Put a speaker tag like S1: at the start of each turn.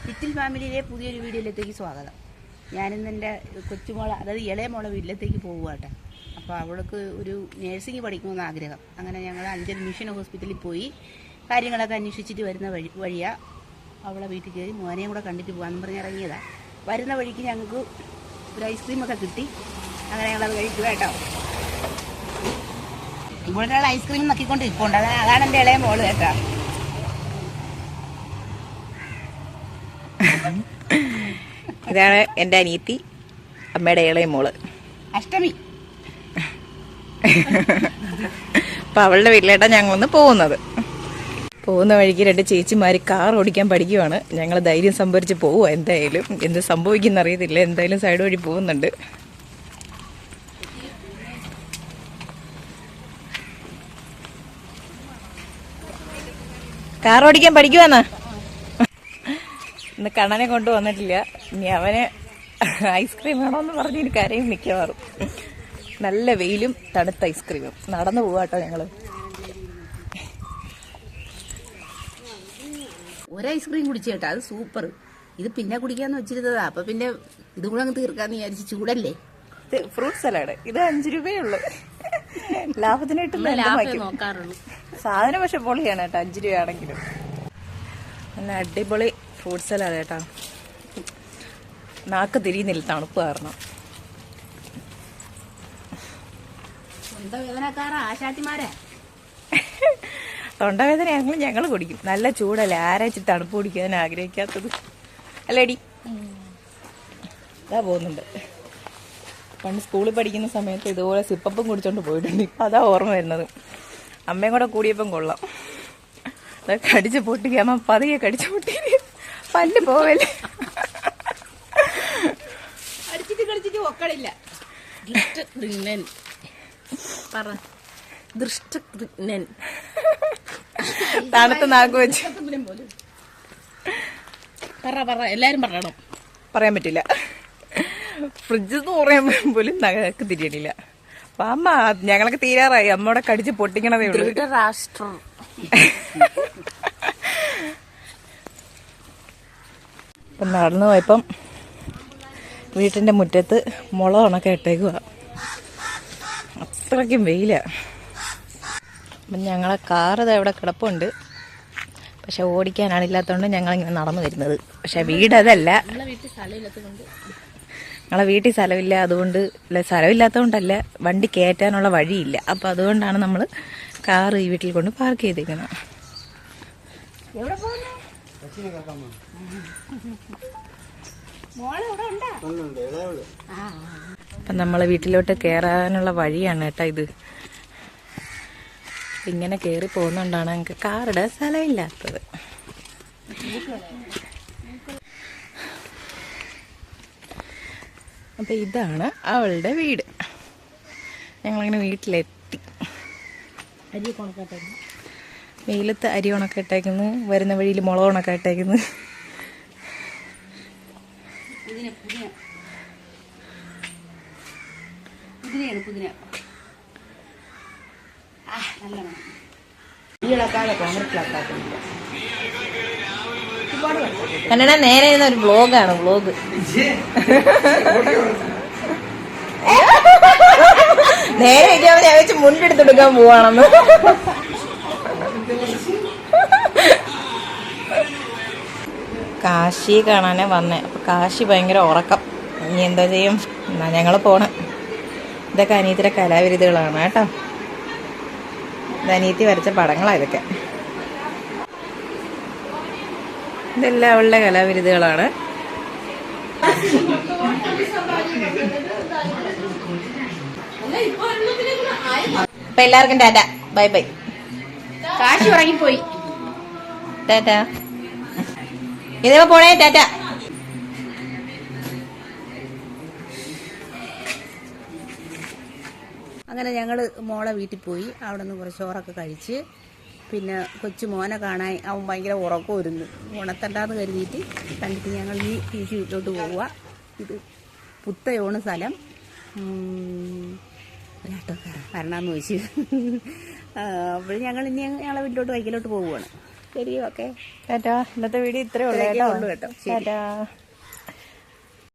S1: Little ഫാമിലിയിലെ പുതിയൊരു വീഡിയോയിലേക്ക് സ്വാഗതം. ഞാനിന്ന് എൻ്റെ കൊച്ചുമോളെ, അതായത് ഇളയ മോളെ വീട്ടിലേക്ക് പോകുവാട്ടെ. അപ്പോൾ അവൾക്ക് ഒരു നേഴ്സിംഗ് പഠിക്കണമെന്ന് ആഗ്രഹം. അങ്ങനെ ഞങ്ങൾ അഞ്ചൽ മിഷൻ ഹോസ്പിറ്റലിൽ പോയി കാര്യങ്ങളൊക്കെ അന്വേഷിച്ചിട്ട് വരുന്ന വഴിയാണ് അവളെ വീട്ടിൽ കയറി മോനെയും കൂടെ കണ്ടിട്ട് പോകാമെന്ന് പറഞ്ഞ് ഇറങ്ങിയതാണ്. വരുന്ന വഴിക്ക് ഞങ്ങൾക്ക് ഒരു ഐസ്ക്രീമൊക്കെ കിട്ടി. അങ്ങനെ ഞങ്ങളത് കഴിക്കുക കേട്ടോ. ഇവിടുത്തെ ഐസ്ക്രീം നോക്കിക്കൊണ്ട് ഇരിപ്പുണ്ട്. അതാണ് എൻ്റെ ഇളയ മോള് കേട്ടോ.
S2: ഇതാണ് എൻ്റെ അനിയത്തി, അമ്മയുടെ ഇളയ മോള്
S1: അഷ്ടമി.
S2: അപ്പം അവളുടെ വീട്ടിലേട്ടാണ് ഞങ്ങളൊന്ന് പോകുന്ന വഴിക്ക് രണ്ട് ചേച്ചിമാർ കാർ ഓടിക്കാൻ പഠിക്കുവാണ്. ഞങ്ങൾ ധൈര്യം സംഭരിച്ച് പോവുക. എന്തായാലും എന്ത് സംഭവിക്കുന്ന അറിയത്തില്ല. എന്തായാലും സൈഡ് വഴി പോകുന്നുണ്ട്. കാർ ഓടിക്കാൻ പഠിക്കുവാന്നാ. ഇന്ന് കണ്ണനെ കൊണ്ടുവന്നിട്ടില്ല. ഇനി അവന് ഐസ്ക്രീം വേണമെന്ന് പറഞ്ഞ് എനിക്ക് കരയും മിക്കവാറും. നല്ല വെയിലും തണുത്ത ഐസ്ക്രീമും. നടന്നു പോവാട്ടോ ഞങ്ങള്.
S1: ഒരു ഐസ്ക്രീം കുടിച്ചു കേട്ടോ, അത് സൂപ്പർ. ഇത് പിന്നെ കുടിക്കാന്ന് വെച്ചിരുന്നതാ. അപ്പൊ പിന്നെ ഇതും കൂടെ അങ്ങ് തീർക്കാന്ന് വിചാരിച്ച്. ചൂടല്ലേ.
S2: ഫ്രൂട്ട് സലാഡ് ഇത് 5 രൂപയുള്ളു. ലാഭത്തിനായിട്ട്
S1: നോക്കാറുള്ളൂ.
S2: സാധനം പക്ഷെ പൊളിയാണ് കേട്ടോ. 5 രൂപയാണെങ്കിലും നല്ല അടിപൊളി ഫ്രൂട്ട് സലാഡ് കേട്ടോ. നാക്ക് തിരിയുന്നില്ല തണുപ്പ് കാരണം. തൊണ്ടവേദനയാണെങ്കിലും ഞങ്ങൾ കുടിക്കും. നല്ല ചൂടല്ലേ, ആരാച്ച് തണുപ്പ് കുടിക്കാൻ ആഗ്രഹിക്കാത്തത് അല്ലേടി. ഇതാ പോകുന്നുണ്ട്. പണ്ട് സ്കൂളിൽ പഠിക്കുന്ന സമയത്ത് ഇതുപോലെ സിപ്പപ്പും കുടിച്ചോണ്ട് പോയിട്ടുണ്ട്. ഇപ്പം അതാ ഓർമ്മ വരുന്നത്. അമ്മയും കൂടെ കൂടിയപ്പം കൊള്ളാം. അതൊക്കെ കടിച്ച് പൊട്ടിക്കാമ പതിയെ കടിച്ചു പൊട്ടി പല്ല് പോവല്ലേ.
S1: കളിച്ചിട്ട് ഒക്കളില്ല.
S2: തണുത്ത നാക്ക് വെച്ച്
S1: എല്ലാരും പറയണം.
S2: പറയാൻ പറ്റില്ല. ഫ്രിഡ്ജ് എന്ന് പറയാൻ പോലും നഗക്ക് തിരിയണില്ല. അപ്പൊ അമ്മ ഞങ്ങളൊക്കെ തീരാറായി. അമ്മയോടെ കടിച്ച് പൊട്ടിക്കണതേ ഉള്ളൂ.
S1: രാഷ്ട്രം
S2: ഇപ്പം നടന്നു പോയപ്പം വീട്ടിൻ്റെ മുറ്റത്ത് മുള ഉണക്കെ ഇട്ടേക്കുക. അത്രയ്ക്കും വെയില. അപ്പം ഞങ്ങളെ കാറ് ഇവിടെ കിടപ്പുണ്ട്. പക്ഷെ ഓടിക്കാനാണില്ലാത്തതുകൊണ്ട് ഞങ്ങളിങ്ങനെ നടന്നു വരുന്നത്. പക്ഷെ വീടതല്ല. ഞങ്ങളെ വീട്ടിൽ സ്ഥലമില്ല. അതുകൊണ്ട് സ്ഥലമില്ലാത്തതുകൊണ്ടല്ല, വണ്ടി കയറ്റാനുള്ള വഴിയില്ല. അപ്പം അതുകൊണ്ടാണ് നമ്മൾ കാറ് ഈ വീട്ടിൽ കൊണ്ട് പാർക്ക് ചെയ്തേക്കുന്നത്. അപ്പം നമ്മളെ വീട്ടിലോട്ട് കയറാനുള്ള വഴിയാണ് കേട്ടോ ഇത്. ഇങ്ങനെ കയറി പോകുന്നോണ്ടാണ് ഞങ്ങൾക്ക് കാറിടെ സ്ഥലമില്ലാത്തത്. അപ്പം ഇതാണ് അവളുടെ വീട്. ഞങ്ങളിങ്ങനെ വീട്ടിലെത്തി. വെയിലത്ത് അരി ഉണക്ക ഇട്ടേക്കുന്നു. വരുന്ന വഴിയിൽ മുളക് ഉണക്ക ഇട്ടേക്കുന്നു. കന്നഡ നേരെ ഒരു വ്ലോഗാണ്. വ്ലോഗ് നേരെ ഞാൻ വെച്ച് മുണ്ടെടുത്തെടുക്കാൻ പോവാണെന്ന്. കാശി കാണാനേ വന്നേ. അപ്പൊ കാശി ഭയങ്കര ഉറക്കം. ഇനി എന്താ ചെയ്യും? എന്നാ ഞങ്ങള് പോണം. ഇതൊക്കെ അനിയത്തിയുടെ കലാവിരുദ്ധകളാണ് കേട്ടോ. ഇത് അനിയത്തി വരച്ച പടങ്ങളാണ് ഇതൊക്കെ. ഇതെല്ലാം അവളുടെ കലാവിരുദ്ധകളാണ്. അപ്പൊ എല്ലാവർക്കും ടാറ്റ, ബൈ ബൈ.
S1: കാശി ഉറങ്ങിപ്പോയി.
S2: ടാറ്റ. ഇതേ പോണേ. ടാറ്റ.
S1: അങ്ങനെ ഞങ്ങൾ മോളെ വീട്ടിൽ പോയി. അവിടെ നിന്ന് കുറച്ച് ചോറൊക്കെ കഴിച്ച് പിന്നെ കൊച്ചു മോനെ കാണാൻ അവൻ ഭയങ്കര ഉറക്കമായിരുന്നു. ഉണത്തണ്ടാന്ന് കരുതിയിട്ട് കണ്ടിട്ട് ഞങ്ങൾ ഈ തിരിച്ച് വീട്ടിലോട്ട് പോവുക. ഇത് പുത്തയോണ് സ്ഥലം. ഒരാട്ടോക്കാരൻ വരണമെന്ന് ചോദിച്ചു. അപ്പോൾ ഞങ്ങൾ ഇനി ഞങ്ങളെ വീട്ടിലോട്ട് വൈകിലോട്ട് പോവുകയാണ്. ശരി, ഓക്കെ.
S2: ടാറ്റാ. ഇന്നത്തെ വീഡിയോ ഇത്രേ ഉള്ളൂ
S1: ഇത്രയൊക്കെ
S2: കേട്ടോ.
S1: ഉള്ളൂ കേട്ടോ. ശരി.
S2: ടാറ്റാ.